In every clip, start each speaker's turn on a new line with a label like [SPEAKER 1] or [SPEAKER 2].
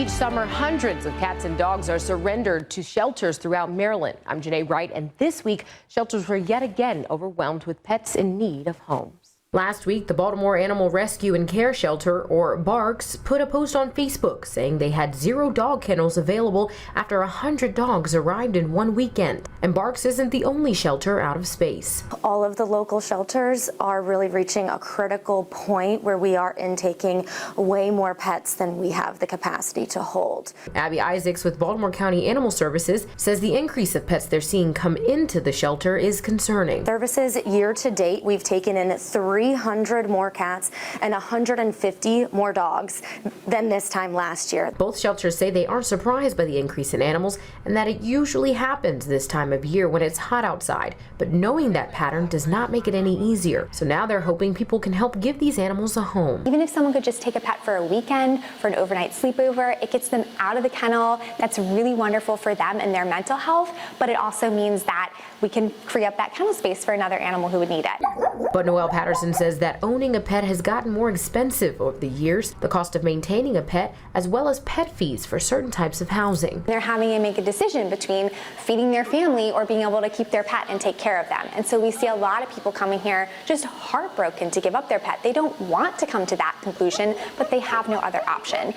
[SPEAKER 1] Each summer, hundreds of cats and dogs are surrendered to shelters throughout Maryland. I'm Janae Wright, and this week, shelters were yet again overwhelmed with pets in need of homes. Last week, the Baltimore Animal Rescue and Care Shelter, or BARCS, put a post on Facebook saying they had 0 dog kennels available after 100 dogs arrived in one weekend. And BARCS isn't the only shelter out of space.
[SPEAKER 2] All of the local shelters are really reaching a critical point where we are intaking way more pets than we have the capacity to hold.
[SPEAKER 1] Abby Isaacs with Baltimore County Animal Services says the increase of pets they're seeing come into the shelter is concerning.
[SPEAKER 2] Services year to date, we've taken in 300 more cats and 150 more dogs than this time last year.
[SPEAKER 1] Both shelters say they aren't surprised by the increase in animals and that it usually happens this time of year when it's hot outside. But knowing that pattern does not make it any easier. So now they're hoping people can help give these animals a home.
[SPEAKER 3] Even if someone could just take a pet for a weekend, for an overnight sleepover, it gets them out of the kennel. That's really wonderful for them and their mental health, but it also means that we can free up that kennel space for another animal who would need it.
[SPEAKER 1] But Noelle Patterson says that owning a pet has gotten more expensive over the years. The cost of maintaining a pet, as well as pet fees for certain types of housing.
[SPEAKER 3] They're having to make a decision between feeding their family or being able to keep their pet and take care of them. And so we see a lot of people coming here just heartbroken to give up their pet. They don't want to come to that conclusion, but they have no other option.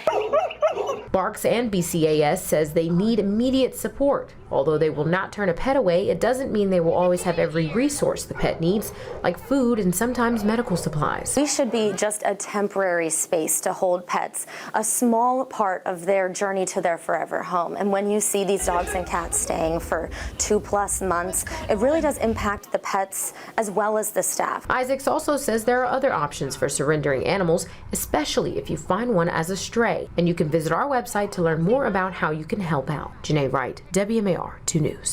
[SPEAKER 1] BARCS and BCAS says they need immediate support. Although they will not turn a pet away, it doesn't mean they will always have every resource the pet needs, like food and sometimes medical supplies.
[SPEAKER 2] We should be just a temporary space to hold pets, a small part of their journey to their forever home. And when you see these dogs and cats staying for 2+ months, it really does impact the pets as well as the staff.
[SPEAKER 1] Isaacs also says there are other options for surrendering animals, especially if you find one as a stray. And you can visit our website to learn more about how you can help out. Janae Wright, wmar 2 News.